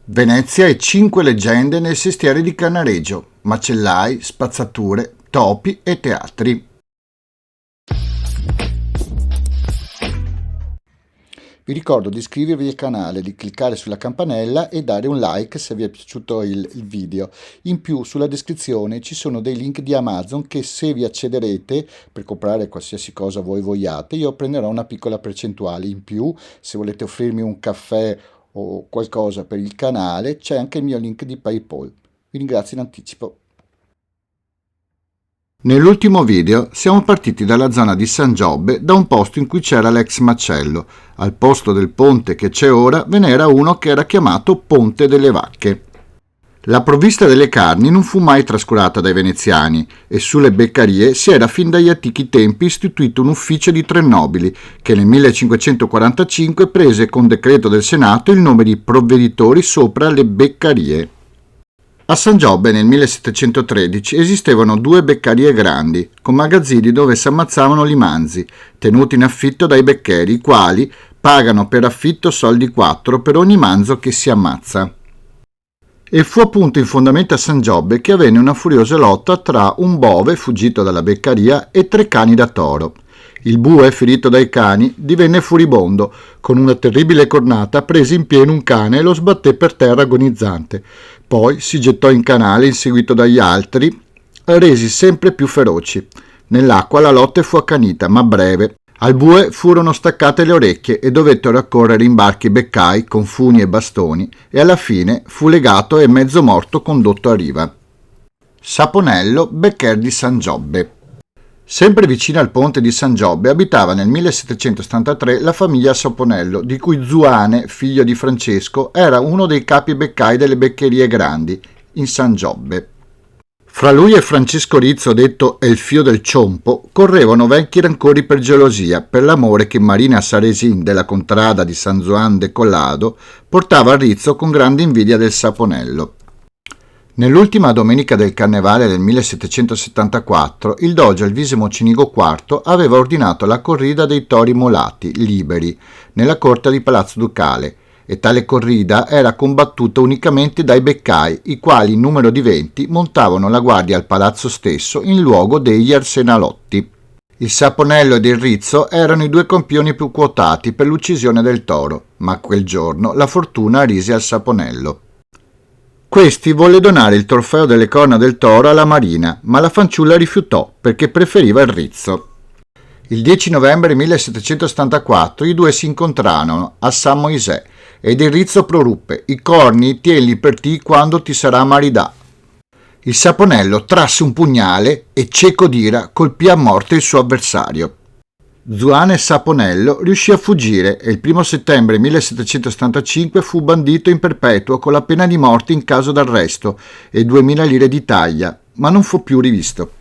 Venezia e 5 leggende nel sestiere di Cannaregio, macellai, spazzature, topi e teatri. Vi ricordo di iscrivervi al canale, di cliccare sulla campanella e dare un like se vi è piaciuto il video. In più, sulla descrizione ci sono dei link di Amazon che, se vi accederete per comprare qualsiasi cosa voi vogliate, io prenderò una piccola percentuale. In più, se volete offrirmi un caffè o qualcosa per il canale, c'è anche il mio link di PayPal. Vi ringrazio in anticipo. Nell'ultimo video siamo partiti dalla zona di San Giobbe, da un posto in cui c'era l'ex macello. Al posto del ponte che c'è ora ve n'era uno che era chiamato Ponte delle Vacche. La provvista delle carni non fu mai trascurata dai veneziani e sulle beccarie si era fin dagli antichi tempi istituito un ufficio di tre nobili che nel 1545 prese con decreto del Senato il nome di provveditori sopra le beccarie. A San Giobbe nel 1713 esistevano 2 beccarie grandi, con magazzini dove si ammazzavano i manzi, tenuti in affitto dai beccheri, i quali pagano per affitto soldi 4 per ogni manzo che si ammazza. E fu appunto in fondamento a San Giobbe che avvenne una furiosa lotta tra un bove fuggito dalla beccaria e 3 cani da toro. Il bue, ferito dai cani, divenne furibondo. Con una terribile cornata prese in pieno un cane e lo sbatté per terra agonizzante. Poi si gettò in canale inseguito dagli altri, resi sempre più feroci. Nell'acqua la lotta fu accanita, ma breve. Al bue furono staccate le orecchie e dovettero accorrere in barche beccai con funi e bastoni, e alla fine fu legato e mezzo morto condotto a riva. Saponello, beccher di San Giobbe. Sempre vicino al ponte di San Giobbe abitava nel 1773 la famiglia Saponello, di cui Zuane, figlio di Francesco, era uno dei capi beccai delle beccherie grandi, in San Giobbe. Fra lui e Francesco Rizzo, detto Elfio del Ciompo, correvano vecchi rancori per gelosia, per l'amore che Marina Saresin della contrada di San Juan de Collado portava a Rizzo con grande invidia del Saponello. Nell'ultima domenica del Carnevale del 1774, il doge Elvisimo Cinigo IV aveva ordinato la corrida dei tori molati, liberi, nella corte di Palazzo Ducale, e tale corrida era combattuta unicamente dai beccai, i quali in numero di 20 montavano la guardia al palazzo stesso in luogo degli arsenalotti. Il Saponello ed il Rizzo erano i 2 campioni più quotati per l'uccisione del toro, ma quel giorno la fortuna rise al Saponello. Questi volle donare il trofeo delle corna del toro alla Marina, ma la fanciulla rifiutò perché preferiva il Rizzo. Il 10 novembre 1774 i 2 si incontrarono a San Moisè ed il Rizzo proruppe: «I corni tienli per ti quando ti sarà maridà». Il Saponello trasse un pugnale e, cieco d'ira, colpì a morte il suo avversario. Zuane Saponello riuscì a fuggire e il 1 settembre 1775 fu bandito in perpetuo con la pena di morte in caso d'arresto e 2000 lire di taglia, ma non fu più rivisto.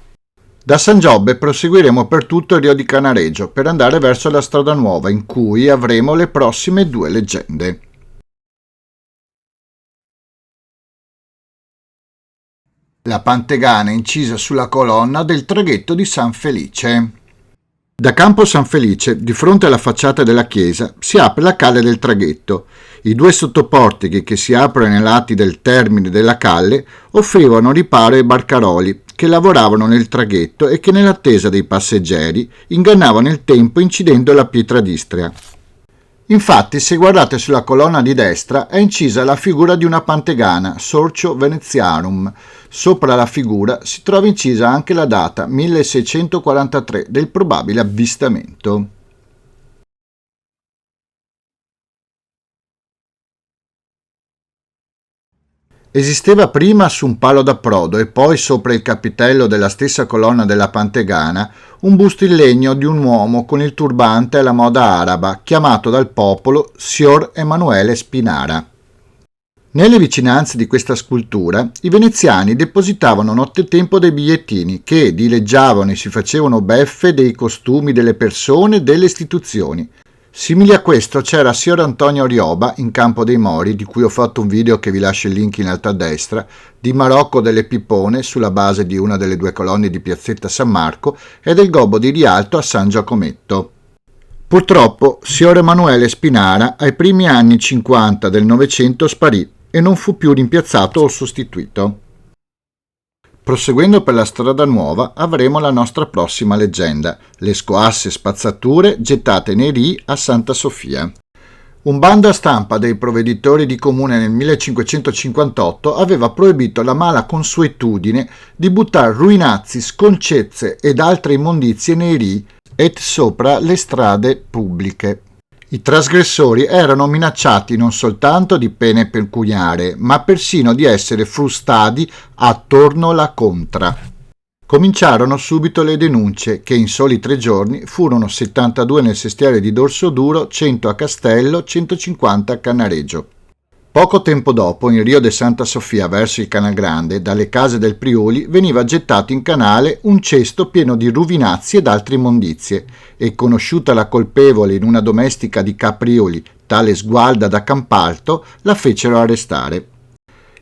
Da San Giobbe proseguiremo per tutto il Rio di Cannaregio per andare verso la strada nuova in cui avremo le prossime 2 leggende. La Pantegana incisa sulla colonna del traghetto di San Felice. Da Campo San Felice, di fronte alla facciata della chiesa, si apre la calle del traghetto. I 2 sottoportichi che si aprono ai lati del termine della calle offrivano riparo ai barcaroli che lavoravano nel traghetto e che, nell'attesa dei passeggeri, ingannavano il tempo incidendo la pietra d'Istria. Infatti, se guardate sulla colonna di destra, è incisa la figura di una pantegana, Sorcio Venezianum. Sopra la figura si trova incisa anche la data 1643 del probabile avvistamento. Esisteva prima su un palo d'approdo e poi sopra il capitello della stessa colonna della Pantegana un busto in legno di un uomo con il turbante alla moda araba, chiamato dal popolo Signor Emanuele Spinara. Nelle vicinanze di questa scultura i veneziani depositavano nottetempo dei bigliettini che dileggiavano e si facevano beffe dei costumi delle persone e delle istituzioni. Simile a questo c'era Signor Antonio Rioba in Campo dei Mori, di cui ho fatto un video che vi lascio il link in alto a destra, di Marocco delle Pippone sulla base di una delle 2 colonne di Piazzetta San Marco e del Gobbo di Rialto a San Giacometto. Purtroppo Signor Emanuele Spinara ai primi anni 50 del Novecento sparì e non fu più rimpiazzato o sostituito. Proseguendo per la strada nuova avremo la nostra prossima leggenda, le scoasse spazzature gettate nei rii a Santa Sofia. Un bando a stampa dei provveditori di comune nel 1558 aveva proibito la mala consuetudine di buttare ruinazzi, sconcezze ed altre immondizie nei rii e sopra le strade pubbliche. I trasgressori erano minacciati non soltanto di pene pecuniarie, ma persino di essere frustati attorno la contra. Cominciarono subito le denunce, che in soli 3 giorni furono 72 nel sestiere di Dorsoduro, 100 a Castello, 150 a Cannareggio. Poco tempo dopo, in Rio de Santa Sofia verso il Canal Grande, dalle case del Priuli veniva gettato in canale un cesto pieno di ruvinazzi ed altre immondizie, e conosciuta la colpevole in una domestica di Caprioli, tale Sgualda da Campalto, la fecero arrestare.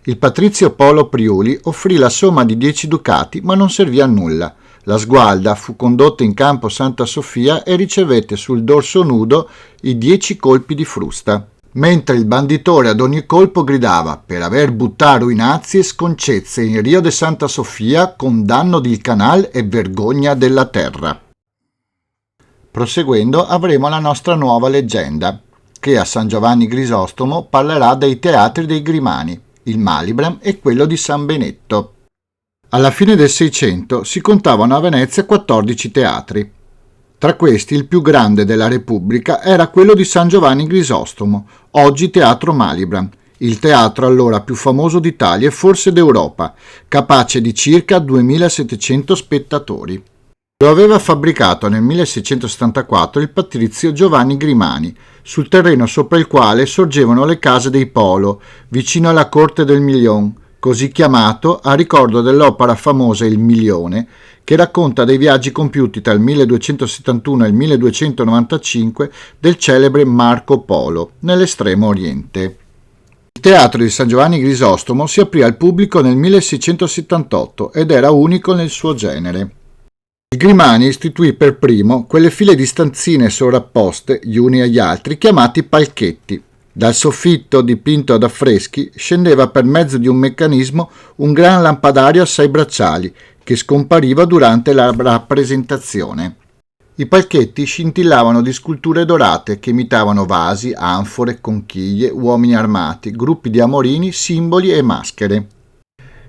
Il patrizio Polo Priuli offrì la somma di 10 ducati, ma non servì a nulla. La Sgualda fu condotta in campo Santa Sofia e ricevette sul dorso nudo i 10 colpi di frusta, mentre il banditore ad ogni colpo gridava: per aver buttato ruinazzi e sconcezze in Rio de Santa Sofia, condanno del canal e vergogna della terra. Proseguendo avremo la nostra nuova leggenda, che a San Giovanni Grisostomo parlerà dei teatri dei Grimani, il Malibran e quello di San Benetto. Alla fine del Seicento si contavano a Venezia 14 teatri. Tra questi il più grande della Repubblica era quello di San Giovanni Grisostomo, oggi Teatro Malibran, il teatro allora più famoso d'Italia e forse d'Europa, capace di circa 2700 spettatori. Lo aveva fabbricato nel 1674 il patrizio Giovanni Grimani, sul terreno sopra il quale sorgevano le case dei Polo, vicino alla corte del Milion, così chiamato a ricordo dell'opera famosa Il Milione, che racconta dei viaggi compiuti tra il 1271 e il 1295 del celebre Marco Polo, nell'estremo oriente. Il teatro di San Giovanni Grisostomo si aprì al pubblico nel 1678 ed era unico nel suo genere. Il Grimani istituì per primo quelle file di stanzine sovrapposte, gli uni agli altri, chiamati palchetti. Dal soffitto dipinto ad affreschi scendeva per mezzo di un meccanismo un gran lampadario a 6 bracciali, che scompariva durante la rappresentazione. I palchetti scintillavano di sculture dorate che imitavano vasi, anfore, conchiglie, uomini armati, gruppi di amorini, simboli e maschere.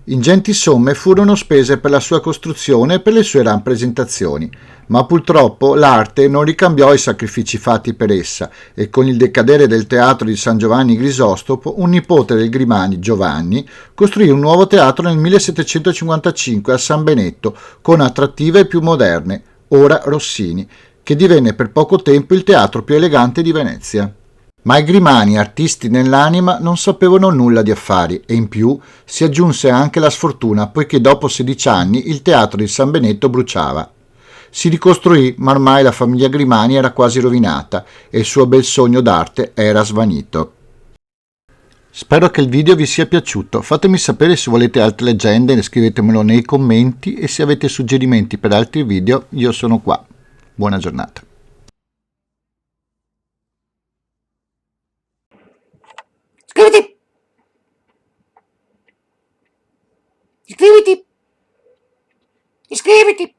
Ingenti somme furono spese per la sua costruzione e per le sue rappresentazioni, ma purtroppo l'arte non ricambiò i sacrifici fatti per essa e con il decadere del teatro di San Giovanni Grisostomo, un nipote del Grimani, Giovanni, costruì un nuovo teatro nel 1755 a San Benetto con attrattive più moderne, ora Rossini, che divenne per poco tempo il teatro più elegante di Venezia. Ma i Grimani, artisti nell'anima, non sapevano nulla di affari e in più si aggiunse anche la sfortuna poiché dopo 16 anni il teatro di San Benetto bruciava. Si ricostruì, ma ormai la famiglia Grimani era quasi rovinata e il suo bel sogno d'arte era svanito. Spero che il video vi sia piaciuto, fatemi sapere se volete altre leggende, scrivetemelo nei commenti e se avete suggerimenti per altri video io sono qua. Buona giornata. Iscriviti! Iscriviti! Iscriviti!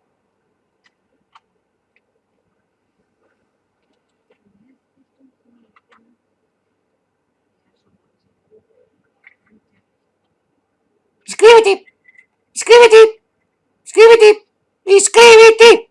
Iscriviti! Iscriviti! Iscriviti! Iscriviti!